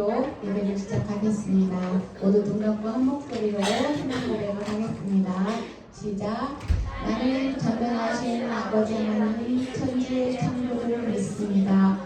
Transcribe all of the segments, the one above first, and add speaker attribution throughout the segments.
Speaker 1: 찬양으로 예배를 시작하겠습니다. 모두 눈 감고 한 목소리로 찬양 고백을 하겠습니다. 시작. 나는 전능하신 아버지 하나님 천지의 창조주를 믿습니다.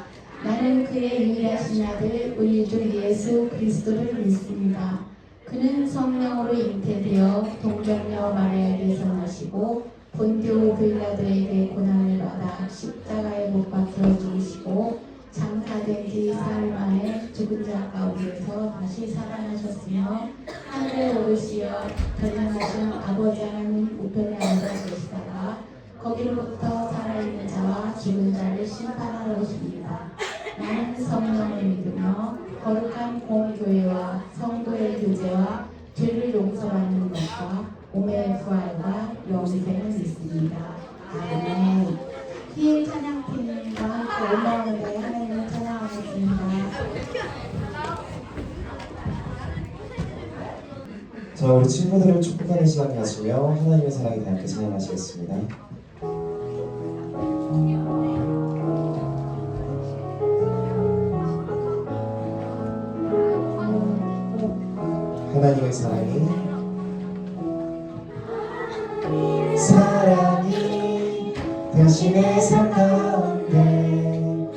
Speaker 1: 나는 그의 유일하신 아들 우리 주 예수 그리스도를 믿습니다. 그는 성령으로 잉태되어 동정녀 마리아에게서 나시고 본디오 빌라도에게 고난을 받아 십자가에 못 박혀 죽으시고 장사된 지 사흘 만에 죽은 자 가운데서 다시 살아나셨으며 하늘에 오르시어 전능하신 아버지 하나님 우편에 앉아 계시다가 거기로부터 살아있는 자와 죽은 자를 심판하러 오십니다. 나는 성령을 믿으며 거룩한 공교회와 성도의 교제와 죄를 용서받는 것과 몸의 부활과 영생을 믿습니다. 아멘. 피해 찬양팀과 함께 올라오는데 하나님을 찬양하겠습니다.
Speaker 2: 자, 우리 친구들을 축복하는 시간 가지며 하나님의 사랑에 대한 찬양하시겠습니다. 하나님의 사랑이 당신의 삶 가운데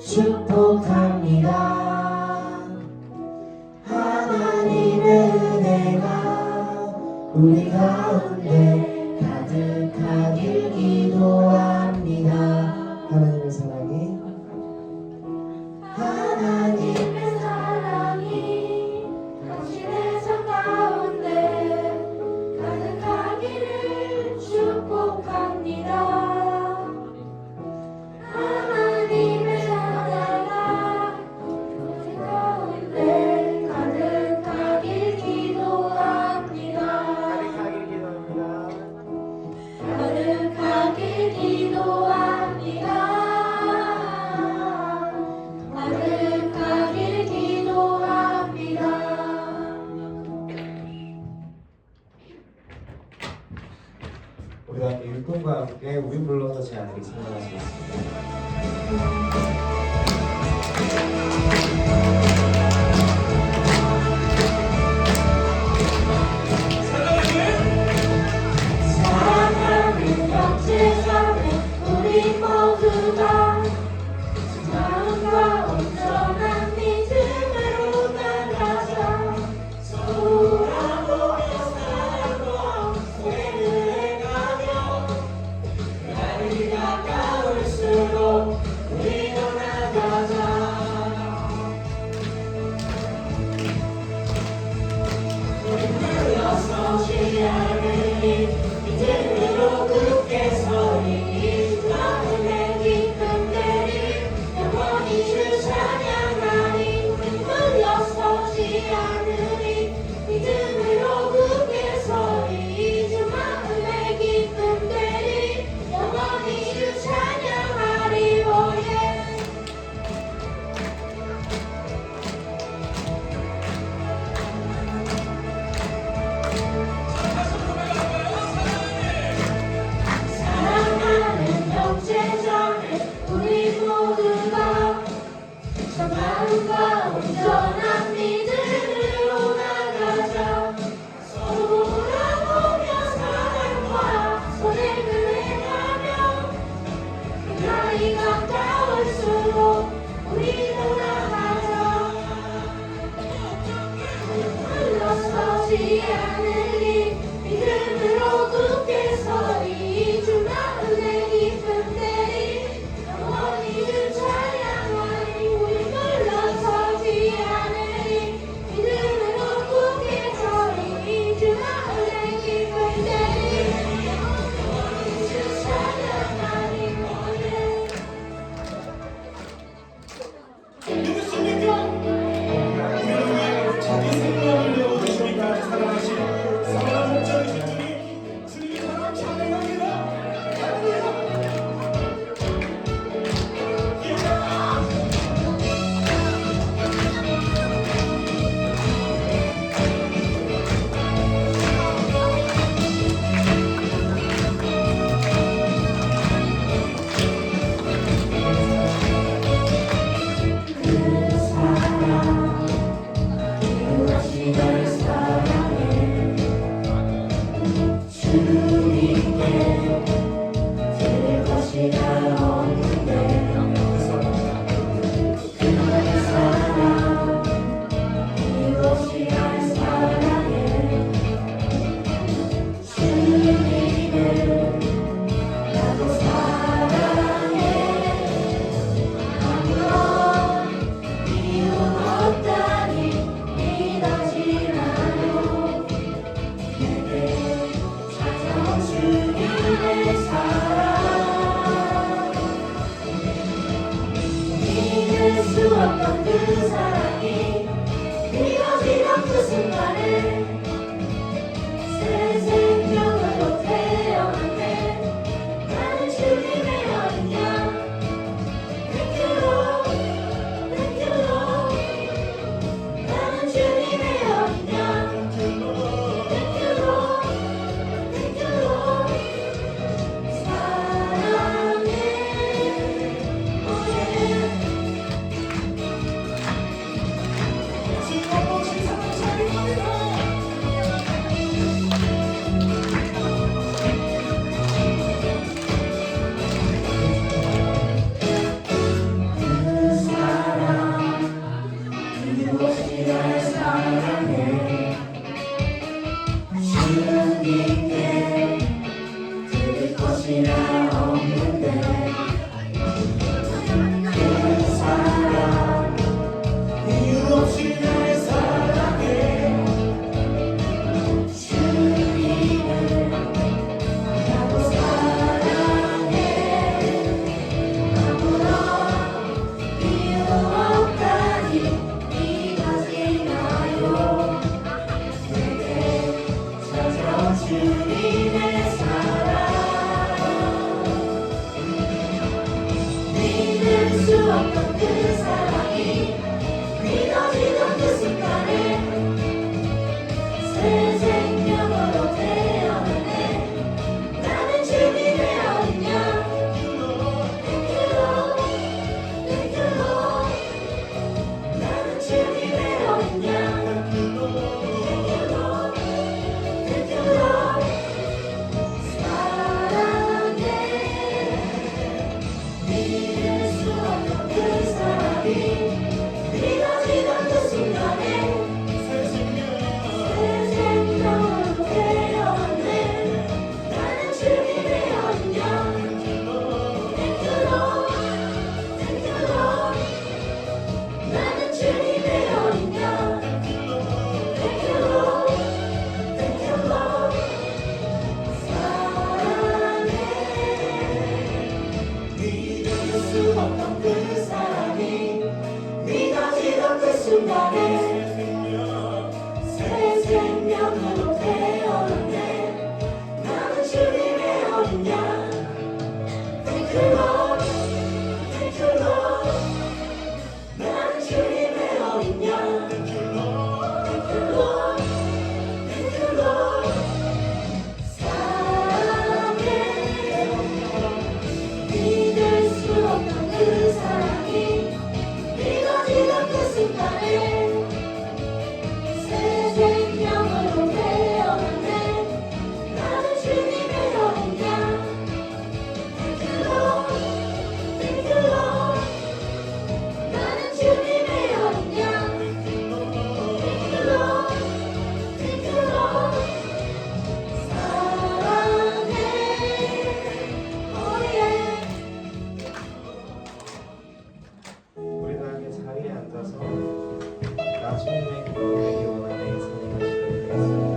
Speaker 2: 축복합니다. 하나님의 은혜가 우리 가운데 가득하길 기도합니다. 하나님의 사랑이 당신의 삶 가운데 가득하기를 축복합니다. 하나님의 사랑아 우리 가운데 가득하길 기도합니다. 가득하길 기도합니다. 가득하길 기도합니다. 우리 다 일꾼과 함께 우리 불러서 제 아들이 찬양하시겠습니다. 사랑하는 영제자매 우리 모두가 마음과 온전한 믿음으로 나가자 돌아보며 살고 손을 해가며 날이 가까울수록 우리도 나가자. 우리 물러서지 않으니 믿음으로 굳게 서리 마음의 깊은 데리 영원히 주 찬양하리. 우리 물러서지 않으니 믿음으로 굳게 서리 주 마음의 깊은 데리 영원히 주 찬양하리. 오예. 사랑하는 형제자매 우리 모두가 저 마음과 온전한 믿음으로 나가자. 서로 돌아보며 사랑과 선행을 행하며 나이 가까울수록 우리도 나가자. 물러서지 않으니 믿음으로 굳게 서리 주 마음의 깊은 데리 영원히 주 찬양하리. 우리 물러서지
Speaker 3: 믿을 수 없던 그 사랑이 믿어지던 그 순간에 새 생명으로 태어났네. 나는 주님의 어린양. Thank you Lord, thank you Lord. 나는 주님의 어린양. Thank you Lord, thank you Lord. 사랑해, oh yeah. 그 사랑 이유 없이 날 사랑해. 주님께 드릴 것이라 없는데 그 사랑 이유 없이 날 사랑해. 주님을 나도 사랑해. 아무런 이유 없다니 이가지나요. 내게 찾아온 주님의 사랑. 믿을 수 없던 그 사랑이 믿어지던 그 순간에 새 생명으로 태어났네. 나는 주님의 어린 양. Thank you Lord, thank you Lord. 나는 주님의 어린 양. Thank you Lord, thank you Lord. 사랑해. 믿을 수 없던 그 사랑이 믿어지던 그 순간에 새 생명으로 태어났네. 나는 주님의 어린 양. Thank you Lord, thank you Lord. 나는 주님의 어린 양. Thank you Lord, thank you Lord. 사랑해. 믿을 수 없던 그 사랑이 믿어지던 그 순간에 새 생명으로 태어났네. 나는 주님의 어린 양. Thank you Lord, thank you Lord. 나는 주님의 어린 양. Thank you Lord, thank you Lord. 사랑해. 믿을 수 없던 그 사랑이 믿어지던 그 순간에 새 생명으로 태어났네. 나는 주님의 어린 양. Thank you Lord, thank you Lord. 나는 주님의 어린 양. Thank you Lord, thank you Lord. 사랑해, oh yeah.
Speaker 2: 우리 다 함께 자리에 앉아서 나주님의 기도를 원하는 찬양하시도록 하겠습니다.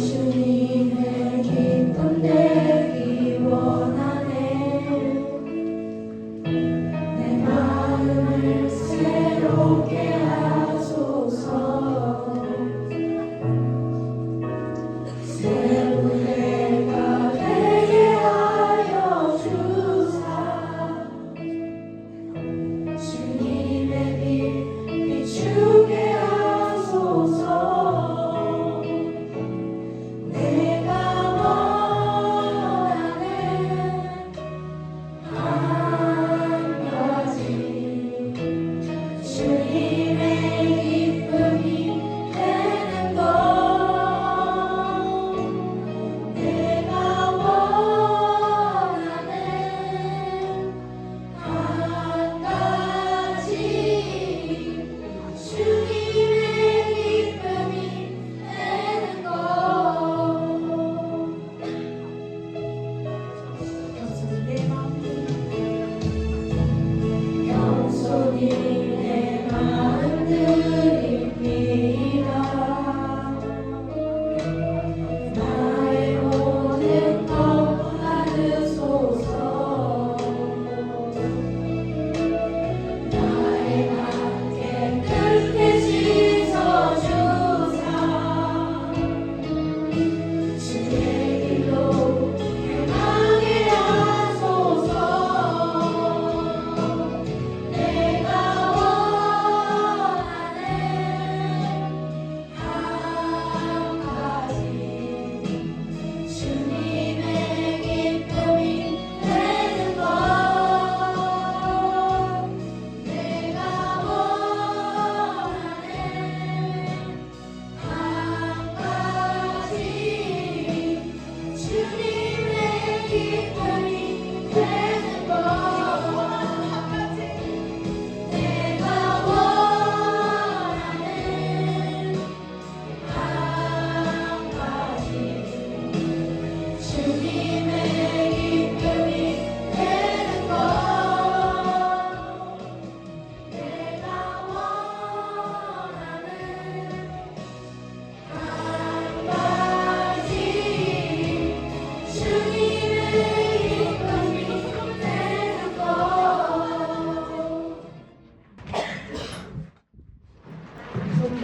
Speaker 3: 주님의 기쁨 내기 원하네. 내 마음을 새롭게 하소서. 새 노래가 되게 하여 주사. 주님의 빛 비추게 하소서. 내가 원하는 한 가지 주님의 기쁨이 되는 것. 내가 원하는 한 가지 주님의 기쁨이 되는 것. 영손이 내 마음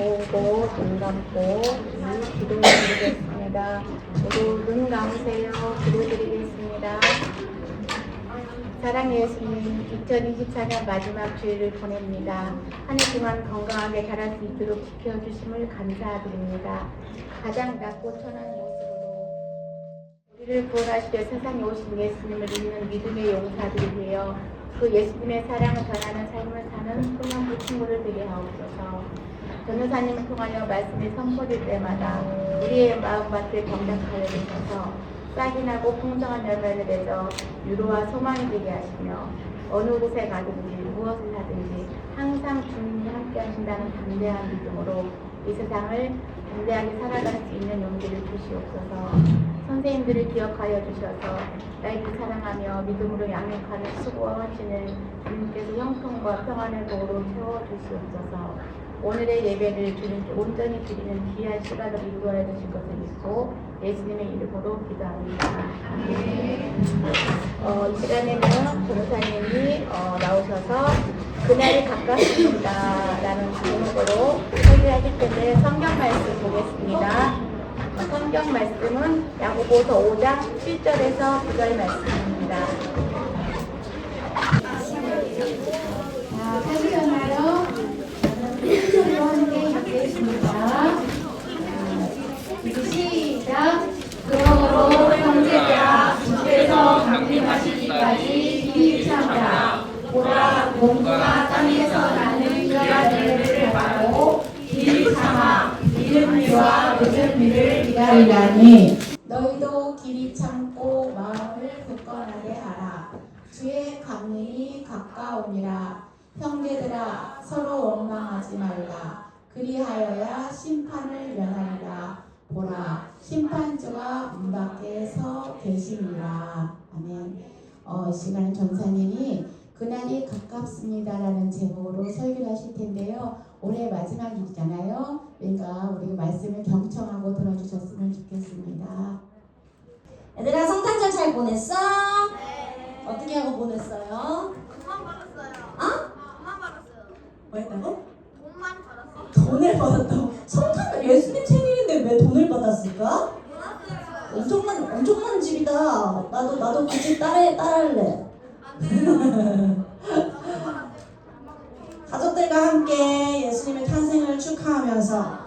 Speaker 1: 모으고 눈 감고 기도드리겠습니다. 모두 눈 감으세요. 기도드리겠습니다. 사랑 예수님, 2024년 마지막 주일을 보냅니다. 한 해 동안 건강하게 자랄 수 있도록 지켜주심을 감사드립니다. 가장 낮고 천한 모습으로 우리를 구원하시려 세상에 오신 예수님을 믿는 믿음의 용사들이 되어 그 예수님의 사랑을 전하는 삶을 사는 소망부 친구를 되게 하옵소서. 변호사님을 통하여 말씀이 선포될 때마다 우리의 마음밭을 경작하여 주셔서 싹이 나고 풍성한 열매를 맺어 위로와 소망이 되게 하시며 어느 곳에 가든지 무엇을 하든지 항상 주님이 함께 하신다는 담대한 믿음으로 이 세상을 담대하게 살아갈 수 있는 용기를 주시옵소서. 선생님들을 기억하여 주셔서 나이를 사랑하며 믿음으로 양육하는 수고하시는 주님께서 형통과 평안의 복으로 채워주시옵소서. 오늘의 예배를 주님께 온전히 드리는 귀한 시간을 이루어내 주실 것을 믿고 예수님의 이름으로 기도합니다. 이 시간에는 변호사님이 나오셔서 그날이 가깝습니다 라는 제목으로 설교하실 텐데 성경 말씀 보겠습니다. 성경 말씀은 야고보서 5장 7절에서 9절 말씀입니다. 자, 설교하나요? 소리로 함께 읽겠습니다. 시작! 그러므로 형제들아 주께서 강림하시기까지 길이 참으라. 보라 몸과 땅에서 나는 귀한 열매를 받고 길이 참아 이른 비와 늦은 비를 기다리라니. 너희도 길이 참고 마음을 굳건하게 하라. 주의 강림이 가까우니라. 형제들아 서로 원망하지 말라. 그리하여야 심판을 면하리라. 보라 심판주가 문 밖에 서 계시니라. 아멘. 이 시간 전사님이 그날이 가깝습니다라는 제목으로 설교를 하실 텐데요. 올해 마지막이잖아요. 그러니까 우리 말씀을 경청하고 들어주셨으면 좋겠습니다.
Speaker 3: 얘들아 성탄절 잘 보냈어? 네. 어떻게 하고 보냈어요?
Speaker 4: 돈만 벌었어요.
Speaker 3: 어?
Speaker 4: 돈만 벌었어요.
Speaker 3: 뭐 했다고?
Speaker 4: 돈만 벌었어요.
Speaker 3: 돈을 받았다고? 성탄절 예수님 생일인데 왜 돈을 받았을까?
Speaker 4: 몰랐어요.
Speaker 3: 엄청난 집이다. 나도 그 집 따라할래.
Speaker 4: 안 돼요.
Speaker 3: 가족들과 함께 예수님의 탄생을 축하하면서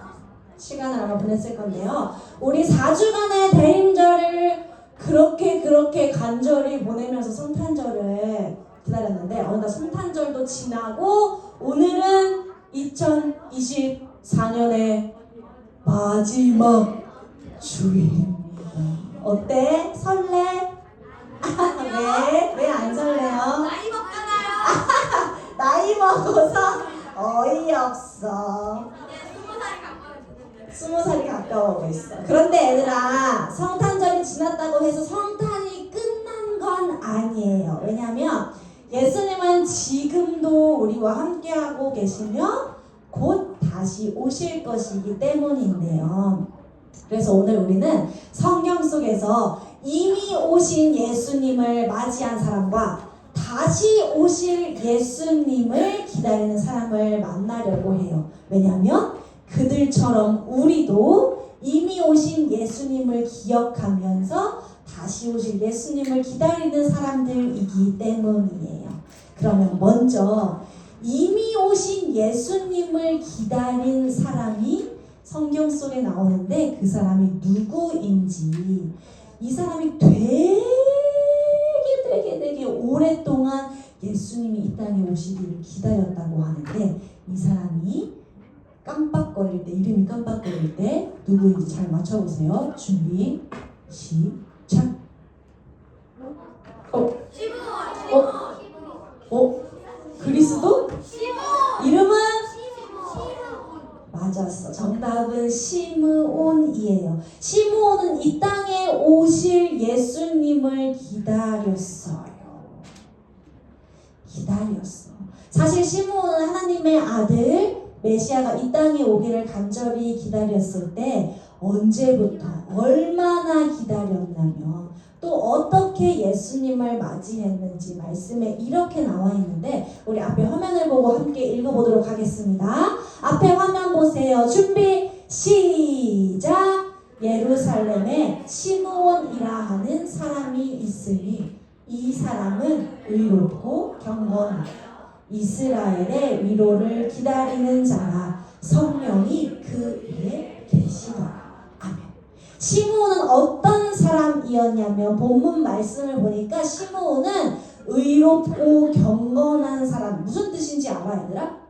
Speaker 3: 시간을 아마 보냈을 건데요. 우리 4주간의 대림절을 그렇게 간절히 보내면서 성탄절을 기다렸는데 어느덧 성탄절도 지나고 오늘은 2024년의 마지막 주일입니다. 어때? 설레? 왜 안 설레요?
Speaker 4: 나이 먹잖아요.
Speaker 3: 나이 먹어서 어이없어.
Speaker 4: 이제 20살이 가까워지는데.
Speaker 3: 20살이 가까워오고 있어. 그런데 얘들아 성탄절이 지났다고 해서 성탄이 끝난 건 아니에요. 왜냐하면 예수님은 지금도 우리와 함께하고 계시며 곧 다시 오실 것이기 때문인데요. 그래서 오늘 우리는 성경 속에서 이미 오신 예수님을 맞이한 사람과 다시 오실 예수님을 기다리는 사람을 만나려고 해요. 왜냐하면 그들처럼 우리도 이미 오신 예수님을 기억하면서 다시 오실 예수님을 기다리는 사람들이기 때문이에요. 그러면 먼저 이미 오신 예수님을 기다린 사람이 성경 속에 나오는데 그 사람이 누구인지, 이 사람이 되게 오랫동안 예수님이 이 땅에 오시기를 기다렸다고 하는데 이 사람이 깜빡거릴 때, 이름이 깜빡거릴 때 누구인지 잘 맞춰보세요. 준비 시작. 그리스도? 이름은? 맞았어. 정답은 시므온이에요. 시므온은 이 땅에 오실 예수님을 기다렸어요. 사실 시므온은 하나님의 아들 메시아가 이 땅에 오기를 간절히 기다렸을 때 언제부터 얼마나 기다렸냐면 또 어떻게 예수님을 맞이했는지 말씀에 이렇게 나와 있는데 우리 앞에 화면을 보고 함께 읽어보도록 하겠습니다.
Speaker 4: 앞에 화면 보세요. 준비 시작. 예루살렘에 시므온이라 하는 사람이 있으니 이 사람은 의롭고 경건하여 이스라엘의 위로를 기다리는 자라 성령이 그 위에 계시더라. 아멘. 시므온은 어떤 사람이었냐면 본문 말씀을 보니까 시므온은 의롭고 경건한 사람. 무슨 뜻인지 알아 얘들아?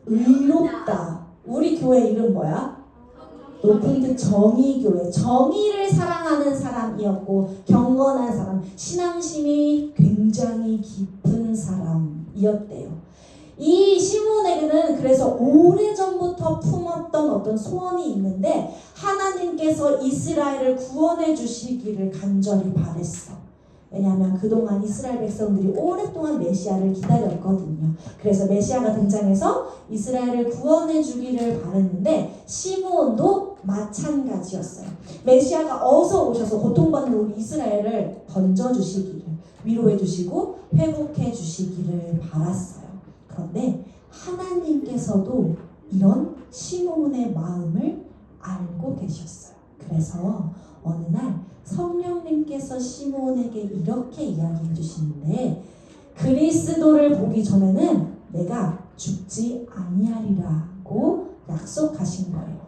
Speaker 4: 의롭다. 우리 교회 이름 뭐야? 높은 뜻 정의교회. 정의를 사랑하는 사람이었고 경건한 사람, 신앙심이 굉장히 깊은 사람이었대요. 이 시므온에게는 그래서 오래전부터 품었던 어떤 소원이 있는데 하나님께서 이스라엘을 구원해 주시기를 간절히 바랬어. 왜냐하면 그동안 이스라엘 백성들이 오랫동안 메시아를 기다렸거든요. 그래서 메시아가 등장해서 이스라엘을 구원해 주기를 바랬는데 시므온도 마찬가지였어요. 메시아가 어서 오셔서 고통받는 우리 이스라엘을 건져주시기를, 위로해 주시고 회복해 주시기를 바랐어요. 그런데 하나님께서도 이런 시므온의 마음을 알고 계셨어요. 그래서 어느 날 성령님께서 시므온에게 이렇게 이야기해 주시는데 그리스도를 보기 전에는 내가 죽지 아니하리라고 약속하신 거예요.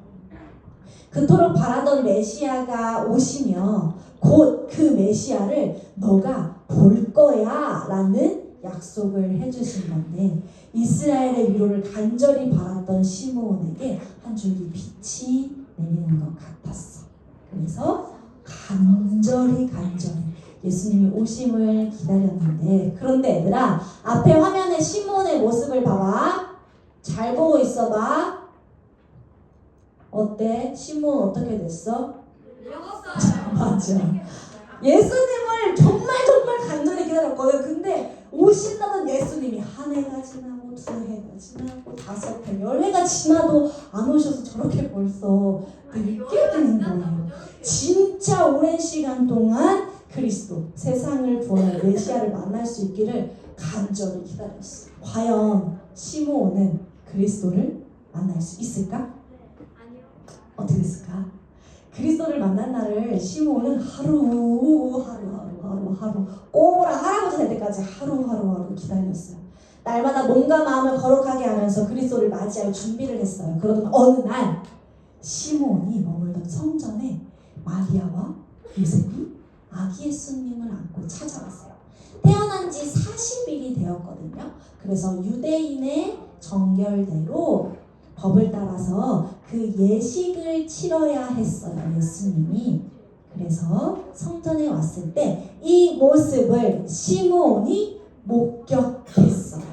Speaker 4: 그토록 바라던 메시아가 오시며 곧 그 메시아를 너가 볼 거야 라는 약속을 해주신 건데 이스라엘의 위로를 간절히 바랐던 시므온에게 한 줄기 빛이 내리는 것 같았어. 그래서 간절히 예수님이 오심을 기다렸는데 그런데 얘들아 앞에 화면에 시므온의 모습을 봐봐. 잘 보고 있어봐. 어때? 시므온 어떻게 됐어? 맞아. 예수님을 정말 간절히 기다렸거든. 근데 오신다는 예수님이 한 해가 지나고 두 해가 지나고 5회, 10회가 지나도 안 오셔서 저렇게 벌써 늦게 되는 거예요. 진짜 오랜 시간 동안 그리스도, 세상을 구원할 메시아를 만날 수 있기를 간절히 기다렸어. 과연 시므온은 그리스도를 만날 수 있을까?
Speaker 3: 아니요.
Speaker 4: 어떻게 했을까? 그리스도를 만난 날을 시므온은 하루 꼬부라 할아버지 될 때까지 하루 기다렸어요. 날마다 몸과 마음을 거룩하게 하면서 그리스도를 맞이할 준비를 했어요. 그러던 어느 날 시므온이 머물던 성전에 마리아와 요셉이 아기 예수님을 안고 찾아왔어요. 태어난 지 40일이 되었거든요. 그래서 유대인의 정결대로 법을 따라서 그 예식을 치러야 했어요. 예수님이. 그래서 성전에 왔을 때 이 모습을 시므온이 목격했어요.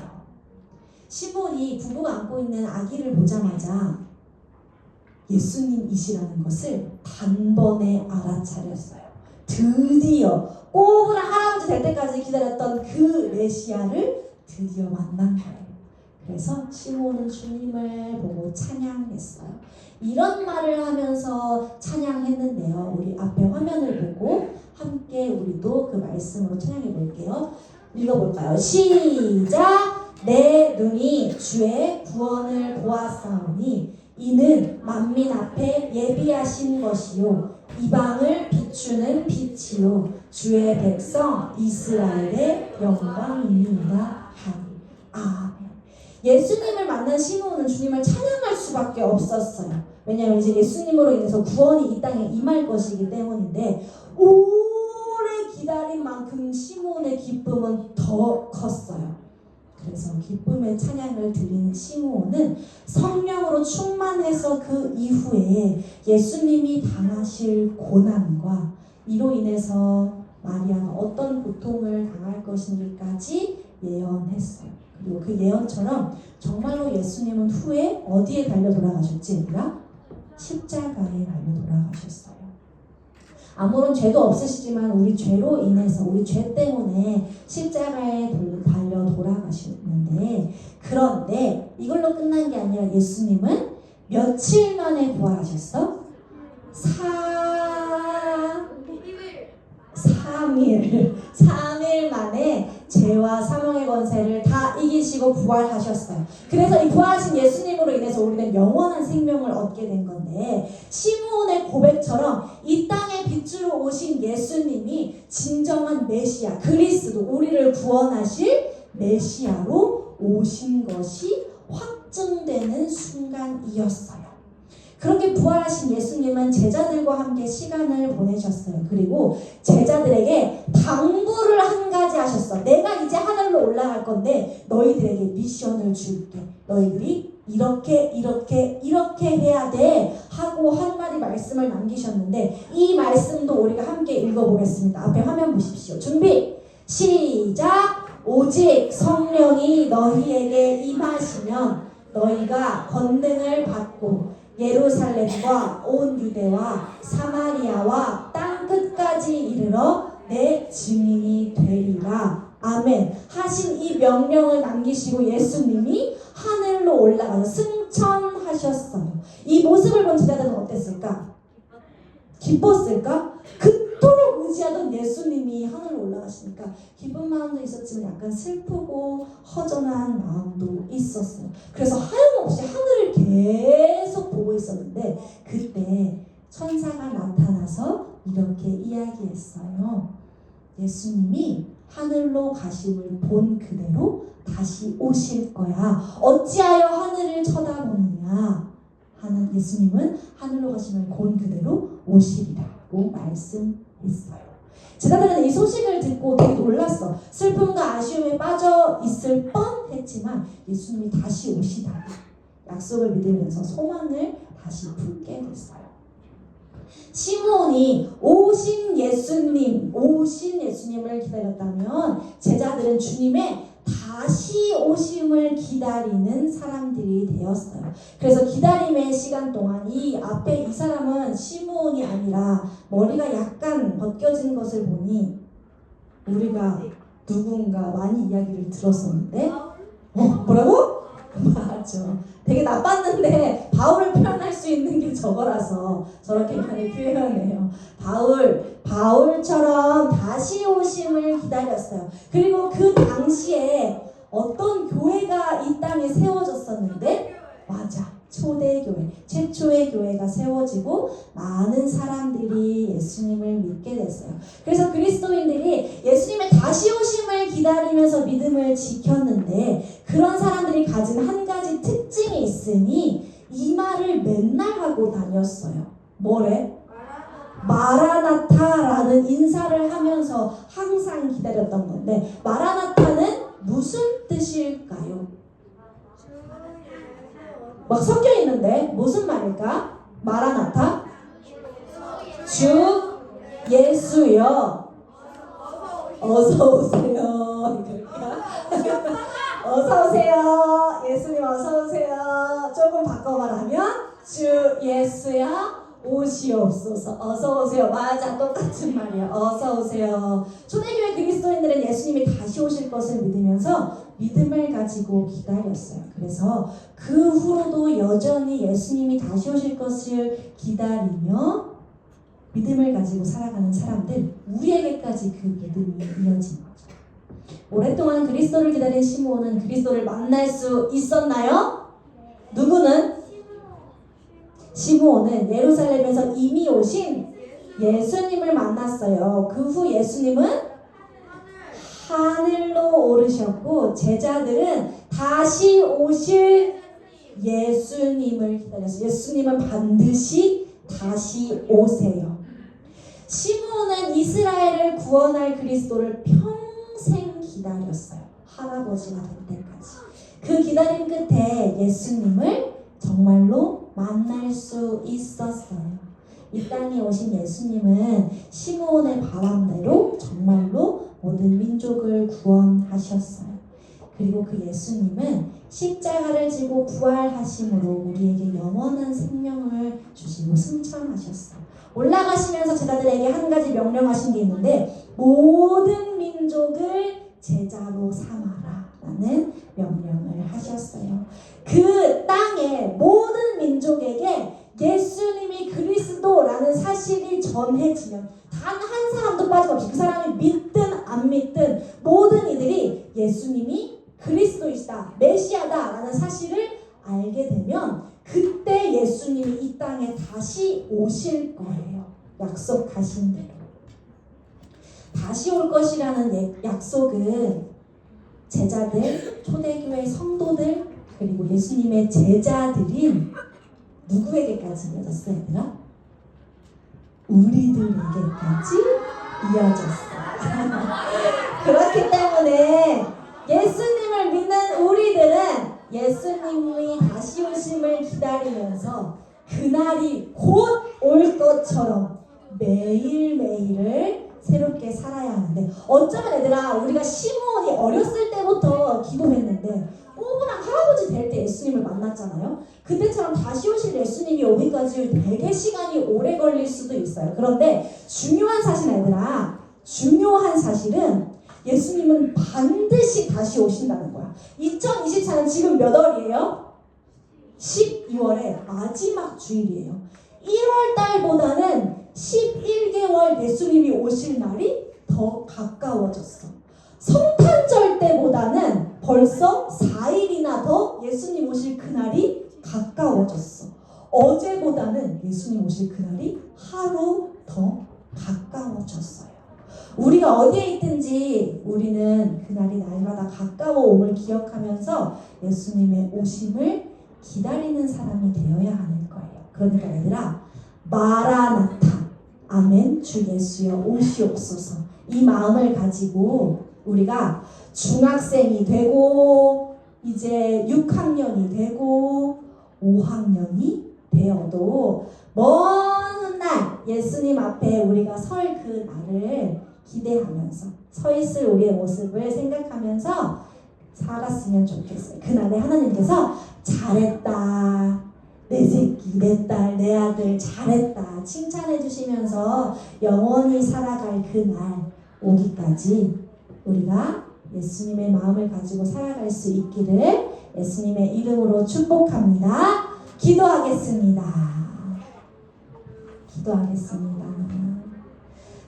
Speaker 4: 시므온이 부부가 안고 있는 아기를 보자마자 예수님이시라는 것을 단번에 알아차렸어요. 드디어 꼬부라 할아버지 될 때까지 기다렸던 그 메시아를 드디어 만난 거예요. 그래서 시므온은 주님을 보고 찬양했어요. 이런 말을 하면서 찬양했는데요. 우리 앞에 화면을 보고 함께 우리도 그 말씀으로 찬양해 볼게요. 읽어볼까요? 시작! 내 눈이 주의 구원을 보았사오니 이는 만민 앞에 예비하신 것이요 이방을 비추는 빛이요 주의 백성 이스라엘의 영광이니이다 하니. 아멘. 예수님을 만난 시므온은 주님을 찬양할 수밖에 없었어요. 왜냐하면 이제 예수님으로 인해서 구원이 이 땅에 임할 것이기 때문인데 오래 기다린 만큼 시므온의 기쁨은 더 컸어요. 그래서 기쁨의 찬양을 드린 시므온은 성령으로 충만해서 그 이후에 예수님이 당하실 고난과 이로 인해서 마리아가 어떤 고통을 당할 것인지까지 예언했어요. 그리고 그 예언처럼 정말로 예수님은 후에 어디에 달려 돌아가셨지? 얘들아? 십자가에 달려 돌아가셨어요. 아무런 죄도 없으시지만 우리 죄로 인해서 우리 죄 때문에 십자가에 달려 돌아가셨는데 그런데 이걸로 끝난 게 아니라 예수님은 며칠 만에 부활하셨어? 3일 만에 죄와 사망의 권세를 다 이기시고 죽으시고 부활하셨어요. 그래서 이 부활하신 예수님으로 인해서 우리는 영원한 생명을 얻게 된 건데, 시므온의 고백처럼 이 땅에 빛으로 오신 예수님이 진정한 메시아, 그리스도, 우리를 구원하실 메시아로 오신 것이 확증되는 순간이었어요. 그렇게 부활하신 예수님은 제자들과 함께 시간을 보내셨어요. 그리고 제자들에게 당부를 한 가지 하셨어. 내가 이제 하늘로 올라갈 건데 너희들에게 미션을 줄게. 너희들이 이렇게 해야 돼 하고 한 마디 말씀을 남기셨는데, 이 말씀도 우리가 함께 읽어보겠습니다. 앞에 화면 보십시오. 준비 시작. 오직 성령이 너희에게 임하시면 너희가 권능을 받고 예루살렘과 온 유대와 사마리아와 땅 끝까지 이르러 내 증인이 되리라. 아멘. 하신 이 명령을 남기시고 예수님이 하늘로 올라가서 승천하셨어요. 이 모습을 본 제자들은 어땠을까? 기뻤을까? 그토록 의지하던 예수님이 하늘로 올라가시니까 기쁜 마음도 있었지만 약간 슬프고 허전한 마음도 있었어요. 그래서 하염없이 하늘을 계속 보고 있었는데, 그때 천사가 나타나서 이렇게 이야기했어요. 예수님이 하늘로 가심을 본 그대로 다시 오실 거야. 어찌하여 하늘을 쳐다보느냐. 하는 예수님은 하늘로 가심을 본 그대로 오시리라고 말씀했어요. 제자들은 이 소식을 듣고 되게 놀랐어. 슬픔과 아쉬움에 빠져 있을 뻔했지만 예수님이 다시 오시다니 약속을 믿으면서 소망을 다시 품게 됐어요. 시므온이 오신 예수님을 기다렸다면 제자들은 주님의 다시 오심을 기다리는 사람들이 되었어요. 그래서 기다림의 시간 동안 이 앞에 이 사람은 시므온이 아니라 머리가 약간 벗겨진 것을 보니 우리가 누군가 많이 이야기를 들었었는데, 뭐라고? 맞아. 되게 나빴는데 바울을 표현할 수 있는 게 저거라서 저렇게 많이 표현해요. 바울처럼 다시 오심을 기다렸어요. 그리고 그 당시에 어떤 교회가 이 땅에 세워졌었는데, 맞아, 초대교회, 최초의 교회가 세워지고 많은 사람들이 예수님을 믿게 됐어요. 그래서 그리스도인들이 예수님의 다시 오심을 기다리면서 믿음을 지켰는데, 그런 사람들이 가진 한 가지 특징이 있으니 이 말을 맨날 하고 다녔어요. 뭐래? 마라나타라는 인사를 하면서 항상 기다렸던 건데, 마라나타는 무슨 뜻일까요? 막 섞여 있는데 무슨 말일까? 마라나타? 주 예수여 어서 오세요. 어서 오세요. 예수님 어서 오세요. 조금 바꿔 말하면 주 예수여 오시옵소서. 어서 오세요. 맞아, 똑같은 말이야. 어서 오세요. 초대교회 그리스도인들은 예수님이 다시 오실 것을 믿으면서 믿음을 가지고 기다렸어요. 그래서 그 후로도 여전히 예수님이 다시 오실 것을 기다리며 믿음을 가지고 살아가는 사람들, 우리에게까지 그 믿음이 이어진 거죠. 오랫동안 그리스도를 기다린 시므온은 그리스도를 만날 수 있었나요? 누구는? 시므온은 예루살렘에서 이미 오신 예수님을 만났어요. 그 후 예수님은 하늘로 오르셨고 제자들은 다시 오실 예수님을 기다렸어요. 예수님은 반드시 다시 오세요. 시므온은 이스라엘을 구원할 그리스도를 평생 기다렸어요. 할아버지가 될 때까지. 그 기다림 끝에 예수님을 정말로 만날 수 있었어요. 이 땅에 오신 예수님은 시므온의 바람대로 정말로 모든 민족을 구원하셨어요. 그리고 그 예수님은 십자가를 지고 부활하심으로 우리에게 영원한 생명을 주시고 승천하셨어요. 올라가시면서 제자들에게 한 가지 명령하신 게 있는데, 모든 민족을 제자로 삼아라 라는 명령을 하셨어요. 그 땅의 모든 민족에게 예수님이 그리스도라는 사실이 전해지면 단 한 사람도 빠짐없이, 그 사람이 믿든 안 믿든 모든 이들이 예수님이 그리스도이시다, 메시아다라는 사실을 알게 되면 그때 예수님이 이 땅에 다시 오실 거예요. 약속하신 대로. 다시 올 것이라는 약속은 제자들, 초대교회 성도들, 그리고 예수님의 제자들인 누구에게까지 이어졌어요, 얘들아? 우리들에게까지 이어졌어요. 그렇기 때문에 예수님을 믿는 우리들은 예수님이 다시 오심을 기다리면서 그날이 곧 올 것처럼 매일매일을 새롭게 살아야 하는데, 어쩌면 얘들아 우리가 시므온이 어렸을 때부터 기도했는데 그냥 할아버지 될 때 예수님을 만났잖아요. 그때처럼 다시 오실 예수님이 오기까지 되게 시간이 오래 걸릴 수도 있어요. 그런데 중요한 사실은 얘들아, 중요한 사실은 예수님은 반드시 다시 오신다는 거야. 2024년 지금 몇 월이에요? 12월의 마지막 주일이에요. 1월 달보다는 11개월 예수님이 오실 날이 더 가까워졌어. 성탄절 때보다는 벌써 4일이나 더 예수님 오실 그날이 가까워졌어. 어제보다는 예수님 오실 그날이 하루 더 가까워졌어요. 우리가 어디에 있든지 우리는 그날이 날마다 가까워옴을 기억하면서 예수님의 오심을 기다리는 사람이 되어야 하는 거예요. 그러니까 얘들아, 마라나타, 아멘, 주 예수여 오시옵소서, 이 마음을 가지고 우리가 중학생이 되고 이제 6학년이 되고 5학년이 되어도 먼 훗날 예수님 앞에 우리가 설 그 날을 기대하면서 서 있을 우리의 모습을 생각하면서 살았으면 좋겠어요. 그날에 하나님께서 잘했다, 내 새끼, 내 딸, 내 아들 잘했다 칭찬해 주시면서 영원히 살아갈 그날 오기까지 우리가 예수님의 마음을 가지고 살아갈 수 있기를 예수님의 이름으로 축복합니다. 기도하겠습니다. 기도하겠습니다.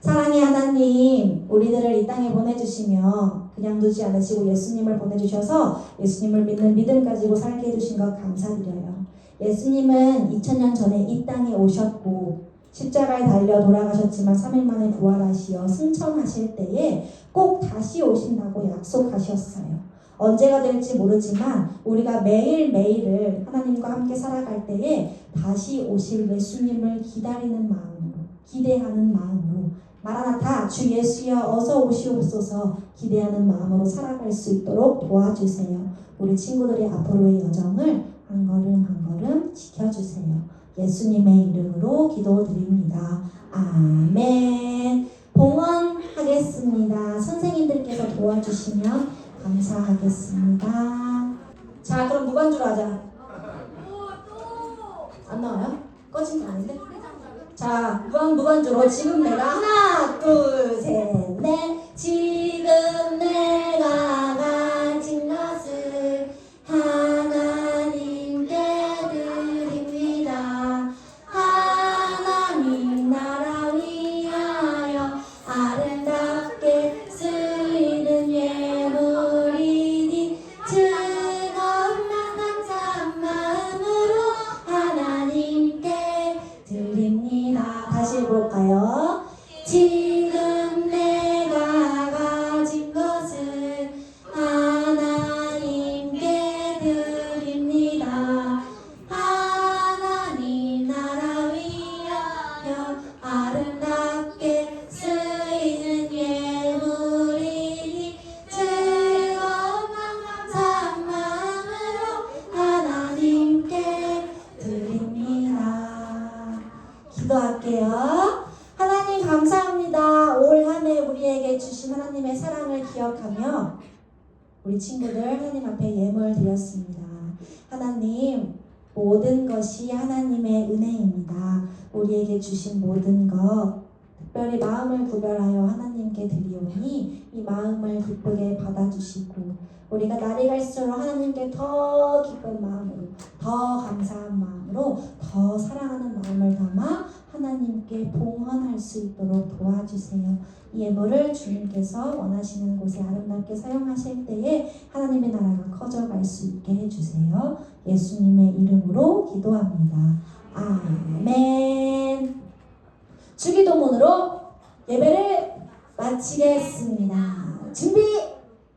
Speaker 4: 사랑의 하나님, 우리들을 이 땅에 보내주시며 그냥 두지 않으시고 예수님을 보내주셔서 예수님을 믿는 믿음 가지고 살게 해주신 것 감사드려요. 예수님은 2000년 전에 이 땅에 오셨고 십자가에 달려 돌아가셨지만 3일 만에 부활하시어 승천하실 때에 꼭 다시 오신다고 약속하셨어요. 언제가 될지 모르지만 우리가 매일매일을 하나님과 함께 살아갈 때에 다시 오실 예수님을 기다리는 마음으로, 기대하는 마음으로, 마라나타 주 예수여 어서 오시옵소서 기대하는 마음으로 살아갈 수 있도록 도와주세요. 우리 친구들의 앞으로의 여정을 한 걸음 한 걸음 지켜주세요. 예수님의 이름으로 기도드립니다. 아멘. 봉헌하겠습니다. 선생님들께서 도와주시면 감사하겠습니다. 자, 그럼 무반주로 하자. 안 나와요? 꺼진 거 아닌데? 자, 무반주로 지금 내가 하나, 둘, 셋, 넷. 지금 내가 가진 것을 하나님께 드립니다. 하나님 나라 위하여 아름답게 쓰이는 예물이니 즐거운 감사한 마음으로 하나님께 드립니다. 다시 해볼까요? 지금 내가 가진 것을 하나님께 드립니다. 하나님 나라 위하여 아름답게 쓰이는 예물이니 즐거운 감사한 마음으로 하나님께 드립니다. 기도할게요. 하나님 감사합니다. 올 한 해 우리에게 주신 하나님의 사랑을 기억하며 우리 친구들 하나님 앞에 예물 드렸습니다. 하나님, 모든 것이 하나님의 은혜입니다. 우리에게 주신 모든 것 특별히 마음을 구별하여 하나님께 드리오니 이 마음을 기쁘게 받아주시고 우리가 날이 갈수록 하나님께 더 기쁜 마음으로, 더 감사한 마음으로, 더 사랑하는 마음을 담아 하나님께 봉헌할 수 있도록 도와주세요. 이 예물을 주님께서 원하시는 곳에 아름답게 사용하실 때에 하나님의 나라가 커져갈 수 있게 해주세요. 예수님의 이름으로 기도합니다. 아멘. 주기도문으로 예배를 마치겠습니다. 준비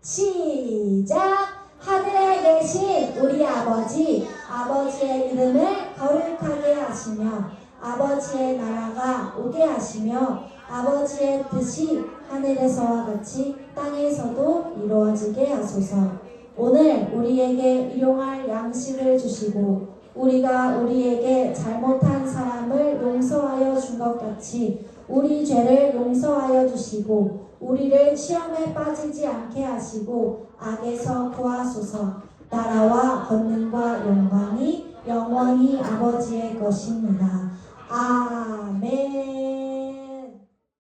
Speaker 4: 시작. 하늘에 계신 우리 아버지, 아버지의 이름을 거룩하게 하시며 아버지의 나라가 오게 하시며 아버지의 뜻이 하늘에서와 같이 땅에서도 이루어지게 하소서. 오늘 우리에게 일용할 양식을 주시고 우리가 우리에게 잘못한 사람을 용서하여 준 것 같이 우리 죄를 용서하여 주시고 우리를 시험에 빠지지 않게 하시고 악에서 구하소서. 나라와 권능과 영광이 영원히 아버지의 것입니다. 아멘.